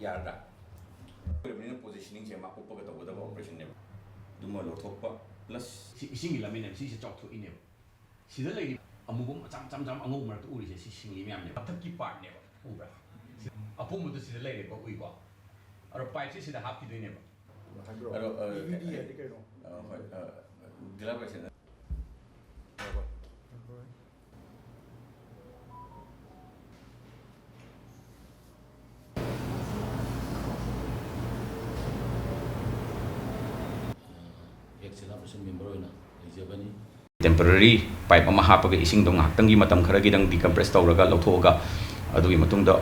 ꯌꯥꯔꯗ꯭ꯔꯥ ꯑꯣꯏꯕꯅꯤꯅ ꯄꯣꯖꯤꯁꯅꯤꯡꯁꯦ ꯃꯥ ꯎꯞꯄꯒ ꯇꯧꯒꯗꯕ ꯑꯣꯄꯔꯦꯁꯟꯅꯦꯕ ꯑꯗꯨꯃ ꯂꯧꯊꯣꯛꯄ ꯄ꯭ꯂꯁ ꯏꯁꯤꯡꯒꯤ ꯂꯝꯕꯤꯅꯦꯕ ꯁꯤꯁꯦ ꯆꯥꯎꯊꯣꯛꯏꯅꯦꯕ ꯁꯤꯗ ꯂꯩꯔꯤꯕ ꯑꯃꯨꯕ ꯃꯆꯥ ꯑꯉꯧꯕ ꯃꯔꯛꯇ ꯎꯔꯤꯁꯦ ꯁꯤ ꯁꯤꯡꯂꯤ ꯃꯌꯥꯝꯅꯦꯕ ꯃꯊꯛꯀꯤ ꯄꯥꯔꯠꯅꯦꯕ ꯎꯕ꯭ꯔꯥ ꯑꯄꯨꯝꯕꯗꯣ ꯁꯤꯗ ꯂꯩꯔꯦꯕ ꯎꯏꯀꯣ ꯑꯗꯣ ꯄꯥꯏꯞꯁꯦ ꯁꯤꯗ ꯍꯥꯞꯈꯤꯗꯣꯏꯅꯦꯕ ꯑꯗꯣ ꯍꯣꯏ ꯒ꯭ꯂꯥꯕꯔꯁꯦ ꯇꯦꯝꯄꯔꯔꯤ ꯄꯥꯏꯞ ꯑꯃ ꯍꯥꯞꯄꯒ ꯏꯁꯤꯡꯗꯣ ꯉꯥꯏꯍꯥꯛꯇꯪꯒꯤ ꯃꯇꯝ ꯈꯔꯒꯤꯗꯪ ꯗꯤꯀꯝꯄ꯭ꯔꯦꯁ ꯇꯧꯔꯒ ꯂꯧꯊꯣꯛꯑꯒ ꯑꯗꯨꯒꯤ ꯃꯇꯨꯡꯗ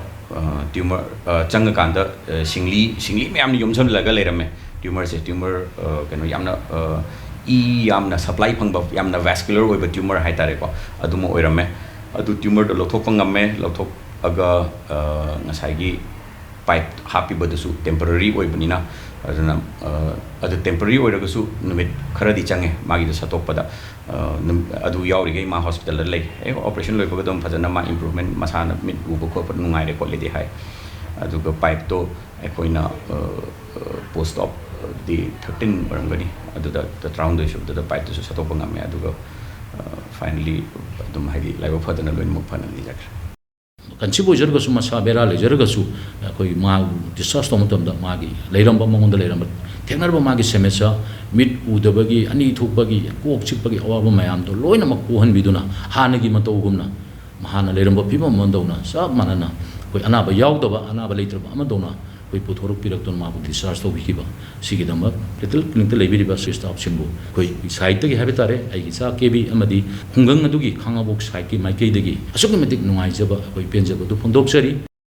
ꯇ꯭ꯌꯨꯃꯔ ꯆꯪꯉꯀꯥꯟꯗ ꯁꯤꯡꯂꯤ ꯃꯌꯥꯝꯅ ꯌꯣꯝꯁꯤꯜꯂꯒ ꯂꯩꯔꯝꯃꯦ ꯇ꯭ꯌꯨꯃꯔꯁꯦ ꯇ꯭ꯌꯨꯃꯔ ꯀꯩꯅꯣ ꯌꯥꯝꯅ ꯌꯥꯝꯅ ꯁꯄ꯭ꯂꯥꯏ ꯐꯪꯕ ꯌꯥꯝꯅ ꯚꯦꯁꯀꯨꯂꯔ ꯑꯣꯏꯕ ꯇ꯭ꯌꯨꯃꯔ ꯍꯥꯏꯇꯥꯔꯦꯀꯣ ꯑꯗꯨꯃ ꯑꯣꯏꯔꯝꯃꯦ ꯑꯗꯨ ꯇ꯭ꯌꯨꯃꯔꯗꯣ ꯂꯧꯊꯣꯛꯄ ꯉꯝꯃꯦ ꯂꯧꯊꯣꯛꯑꯒ ꯉꯁꯥꯏꯒꯤ ꯄꯥꯏꯞ ꯍꯥꯞꯄꯤꯕꯗꯨꯁꯨ ꯇꯦꯝꯄꯔꯔꯤ ꯑꯣꯏꯕꯅꯤꯅ ꯑꯗꯨꯅ ꯑꯗꯨ ꯇꯦꯝꯄꯔꯔꯤ ꯑꯣꯏꯔꯒꯁꯨ ꯅꯨꯃꯤꯠ ꯈꯔꯗꯤ ꯆꯪꯉꯦ ꯃꯥꯒꯤꯗꯣ ꯁꯠꯇꯣꯛꯄꯗ ꯑꯗꯨ ꯌꯥꯎꯔꯤꯉꯩ ꯃꯥ ꯍꯣꯁꯄꯤꯇꯥꯜꯗ ꯂꯩ ꯑꯣꯄꯔꯦꯁꯟ ꯂꯣꯏꯕꯒ ꯑꯗꯨꯝ ꯐꯖꯅ ꯃꯥ ꯏꯝꯄ꯭ꯔꯨꯚꯃꯦꯟ ꯃꯁꯥꯅ ꯃꯤꯠ ꯎꯕ ꯈꯣꯠꯄ ꯅꯨꯡꯉꯥꯏꯔꯦ ꯈꯣꯠꯂꯦꯗꯤ ꯍꯥꯏ ꯑꯗꯨꯒ ꯄꯥꯏꯞꯇꯣ ꯑꯩꯈꯣꯏꯅ ꯄꯣꯁꯠ ꯑꯣꯞ ꯗꯤ 13 ꯑꯣꯏꯔꯝꯒꯅꯤ ꯑꯗꯨꯗ 19 ꯁꯨꯕꯗ ꯄꯥꯏꯞꯇꯨꯁꯨ ꯁꯠꯇꯣꯛꯄ ꯉꯝꯃꯦ ꯑꯗꯨꯒ ꯐꯥꯏꯅꯦꯜꯂꯤ ꯑꯗꯨꯝ ꯍꯥꯏꯗꯤ ꯂꯥꯏꯕꯛ ꯐꯗꯅ ꯂꯣꯏꯅꯃꯛ ꯐꯅ ꯂꯩꯖꯈ꯭ꯔꯦ ꯀꯟꯁꯤꯞ ꯑꯣꯏꯖꯔꯒꯁꯨ ꯃꯁꯥ ꯕꯦꯔꯥ ꯂꯩꯖꯔꯒꯁꯨ ꯑꯩꯈꯣꯏ ꯃꯥ ꯗꯤꯁꯆꯥꯔꯖ ꯇꯧꯕ ꯃꯇꯝꯗ ꯃꯥꯒꯤ ꯂꯩꯔꯝꯕ ꯃꯉꯣꯟꯗ ꯂꯩꯔꯝꯕ ꯊꯦꯡꯅꯔꯕ ꯃꯥꯒꯤ ꯁꯦꯃꯦꯁꯆꯔ ꯃꯤꯠ ꯎꯗꯕꯒꯤ ꯑꯅꯤ ꯊꯣꯛꯄꯒꯤ ꯀꯣꯛ ꯆꯤꯛꯄꯒꯤ ꯑꯋꯥꯕ ꯃꯌꯥꯝꯗꯣ ꯂꯣꯏꯅꯃꯛ ꯀꯣꯛꯍꯟꯕꯤꯗꯨꯅ ꯍꯥꯟꯅꯒꯤ ꯃꯇꯧꯒꯨꯝꯅ ꯍꯥꯟꯅ ꯂꯩꯔꯝꯕ ꯐꯤꯕꯝ ꯑꯃꯗꯧꯅ ꯆꯞ ꯃꯥꯟꯅꯅ ꯑꯩꯈꯣꯏ ꯑꯅꯥꯕ ꯌꯥꯎꯗꯕ ꯑꯅꯥꯕ ꯂꯩꯇ꯭ꯔꯕ ꯑꯃꯗꯧꯅ ꯑꯩꯈꯣꯏ ꯄꯨꯊꯣꯔꯛꯄꯤꯔꯛꯇꯨꯅ ꯃꯥꯕꯨ ꯗꯤꯁꯆꯥꯔꯖ ꯇꯧꯕꯤꯈꯤꯕ ꯁꯤꯒꯤꯗꯃꯛ ꯂꯤꯇꯜ ꯀ꯭ꯂꯤꯅꯤꯛꯇ ꯂꯩꯕꯤꯔꯤꯕ ꯁ꯭ꯇꯥꯐꯁꯤꯡꯕꯨ ꯑꯩꯈꯣꯏ ꯁꯥꯏꯠꯇꯒꯤ ꯍꯥꯏꯕ ꯇꯥꯔꯦ ꯑꯩꯒꯤ ꯏꯆꯥ ꯀꯦꯕꯤ ꯑꯃꯗꯤ ꯈꯨꯡꯒꯪ ꯑꯗꯨꯒꯤ ꯈꯥꯡꯉꯕꯣꯛ ꯁꯥꯏꯠꯀꯤ ꯃꯥꯏꯀꯩꯗꯒꯤ ꯑꯁꯨꯛꯀꯤ ꯃꯇꯤꯛ ꯅꯨꯡꯉꯥꯏꯖꯕ ꯑꯩꯈꯣꯏ ꯄꯦꯟꯖꯕꯗꯨ ꯐꯣꯡꯗꯣꯛꯆꯔꯤ